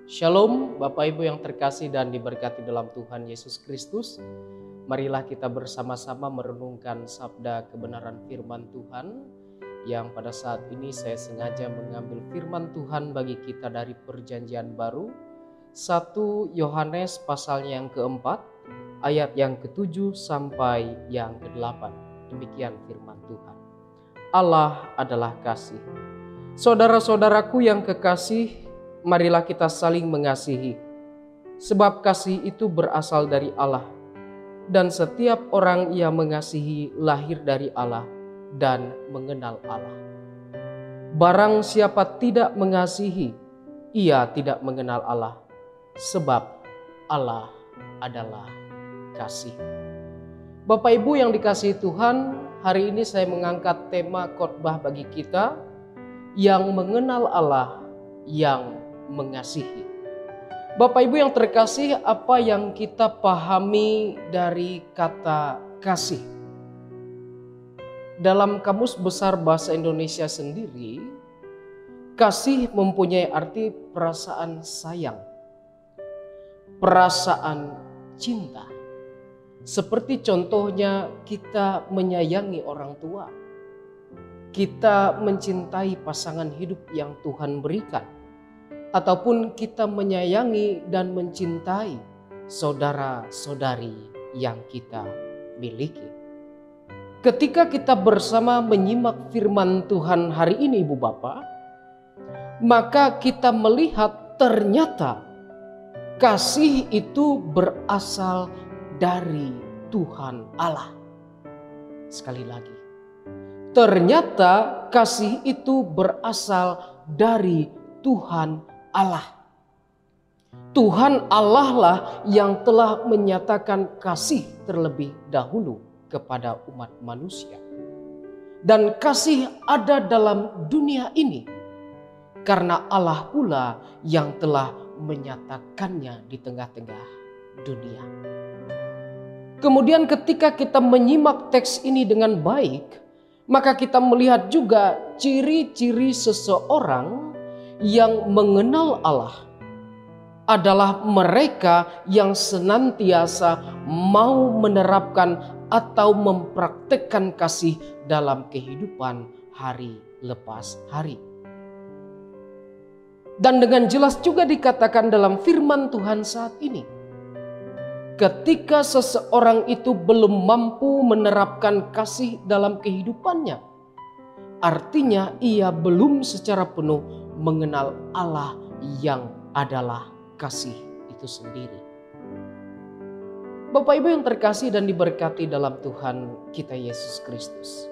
Shalom Bapak Ibu yang terkasih dan diberkati dalam Tuhan Yesus Kristus. Marilah kita bersama-sama merenungkan sabda kebenaran firman Tuhan yang pada saat ini saya sengaja mengambil firman Tuhan bagi kita dari perjanjian baru 1 Yohanes pasalnya yang keempat ayat yang ke-7 sampai yang ke-8. Demikian firman Tuhan. Allah adalah kasih. Saudara-saudaraku yang kekasih, marilah kita saling mengasihi, sebab kasih itu berasal dari Allah, dan setiap orang yang mengasihi lahir dari Allah dan mengenal Allah. Barang siapa tidak mengasihi, ia tidak mengenal Allah, sebab Allah adalah kasih. Bapak Ibu yang dikasihi Tuhan, hari ini saya mengangkat tema khotbah bagi kita yang mengenal Allah, yang mengasihi. Bapak Ibu yang terkasih, apa yang kita pahami dari kata kasih? Dalam Kamus Besar Bahasa Indonesia sendiri, kasih mempunyai arti perasaan sayang, perasaan cinta. Seperti contohnya kita menyayangi orang tua, kita mencintai pasangan hidup yang Tuhan berikan, ataupun kita menyayangi dan mencintai saudara-saudari yang kita miliki. Ketika kita bersama menyimak firman Tuhan hari ini Ibu Bapak, maka kita melihat ternyata kasih itu berasal dari Tuhan Allah. Sekali lagi, ternyata kasih itu berasal dari Tuhan Allah. Tuhan Allah lah yang telah menyatakan kasih terlebih dahulu kepada umat manusia. Dan kasih ada dalam dunia ini karena Allah pula yang telah menyatakannya di tengah-tengah dunia. Kemudian ketika kita menyimak teks ini dengan baik, maka kita melihat juga ciri-ciri seseorang yang mengenal Allah adalah mereka yang senantiasa mau menerapkan atau mempraktekkan kasih dalam kehidupan hari lepas hari. Dan dengan jelas juga dikatakan dalam firman Tuhan saat ini, ketika seseorang itu belum mampu menerapkan kasih dalam kehidupannya, artinya ia belum secara penuh mengenal Allah yang adalah kasih itu sendiri. Bapak Ibu yang terkasih dan diberkati dalam Tuhan kita Yesus Kristus,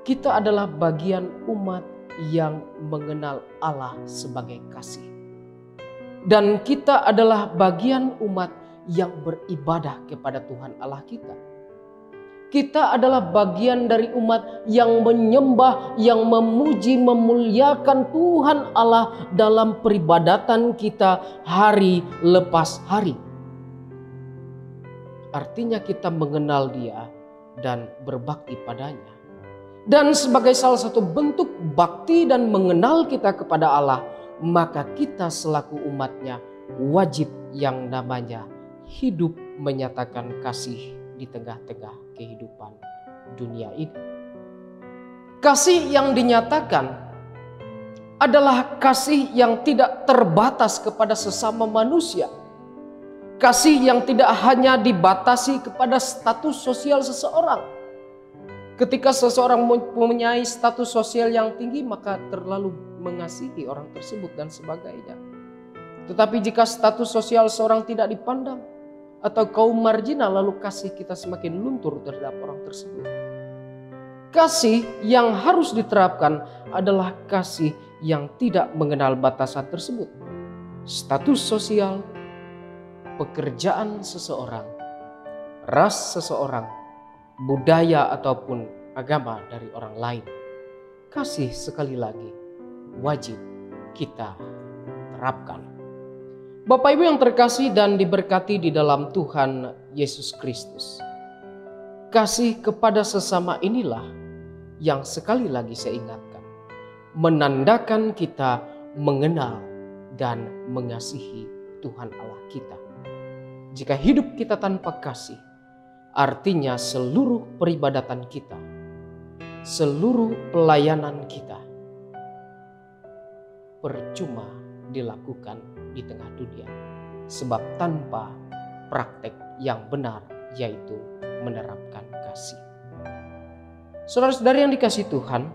kita adalah bagian umat yang mengenal Allah sebagai kasih. Dan kita adalah bagian umat yang beribadah kepada Tuhan Allah kita. Kita adalah bagian dari umat yang menyembah, yang memuji, memuliakan Tuhan Allah dalam peribadatan kita hari lepas hari. Artinya kita mengenal Dia dan berbakti padanya. Dan sebagai salah satu bentuk bakti dan mengenal kita kepada Allah, maka kita selaku umatnya wajib yang namanya hidup menyatakan kasih di tengah-tengah kehidupan dunia ini. Kasih yang dinyatakan adalah kasih yang tidak terbatas kepada sesama manusia. Kasih yang tidak hanya dibatasi kepada status sosial seseorang. Ketika seseorang mempunyai status sosial yang tinggi, maka terlalu mengasihi orang tersebut dan sebagainya. Tetapi jika status sosial seorang tidak dipandang, atau kaum marginal, lalu kasih kita semakin luntur terhadap orang tersebut. Kasih yang harus diterapkan adalah kasih yang tidak mengenal batasan tersebut. Status sosial, pekerjaan seseorang, ras seseorang, budaya ataupun agama dari orang lain. Kasih sekali lagi wajib kita terapkan. Bapak Ibu yang terkasih dan diberkati di dalam Tuhan Yesus Kristus, kasih kepada sesama inilah yang sekali lagi saya ingatkan, menandakan kita mengenal dan mengasihi Tuhan Allah kita. Jika hidup kita tanpa kasih, artinya seluruh peribadatan kita, seluruh pelayanan kita percuma dilakukan di tengah dunia. Sebab tanpa praktek yang benar, yaitu menerapkan kasih. Saudara-saudari yang dikasihi Tuhan,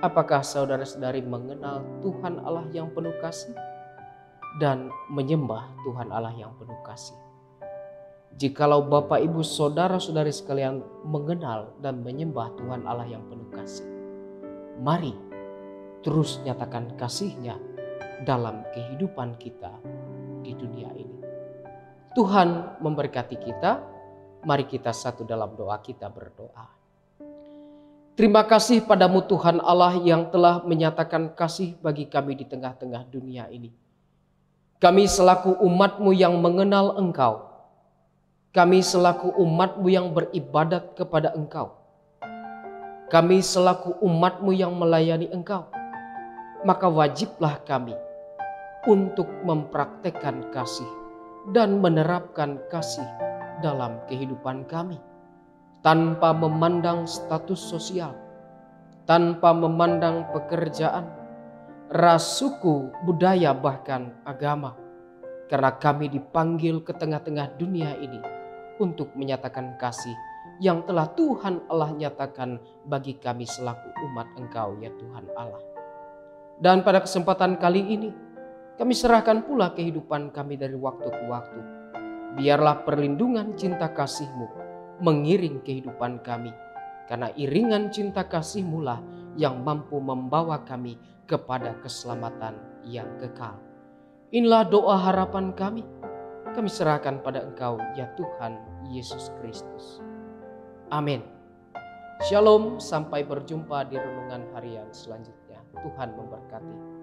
apakah saudara-saudari mengenal Tuhan Allah yang penuh kasih dan menyembah Tuhan Allah yang penuh kasih? Jikalau Bapak, Ibu, saudara-saudari sekalian mengenal dan menyembah Tuhan Allah yang penuh kasih, mari terus nyatakan kasih-Nya dalam kehidupan kita di dunia ini. Tuhan memberkati kita. Mari kita satu dalam doa kita berdoa. Terima kasih padamu Tuhan Allah yang telah menyatakan kasih bagi kami di tengah-tengah dunia ini. Kami selaku umat-Mu yang mengenal Engkau, kami selaku umat-Mu yang beribadat kepada Engkau, kami selaku umat-Mu yang melayani Engkau, maka wajiblah kami untuk mempraktekkan kasih dan menerapkan kasih dalam kehidupan kami, tanpa memandang status sosial, tanpa memandang pekerjaan, ras, suku, budaya, bahkan agama. Karena kami dipanggil ke tengah-tengah dunia ini untuk menyatakan kasih yang telah Tuhan Allah nyatakan bagi kami selaku umat Engkau, ya Tuhan Allah. Dan pada kesempatan kali ini, kami serahkan pula kehidupan kami dari waktu ke waktu. Biarlah perlindungan cinta kasih-Mu mengiring kehidupan kami. Karena iringan cinta kasih-Mu lah yang mampu membawa kami kepada keselamatan yang kekal. Inilah doa harapan kami. Kami serahkan pada Engkau, ya Tuhan Yesus Kristus. Amin. Shalom, sampai berjumpa di renungan harian selanjutnya. Tuhan memberkati.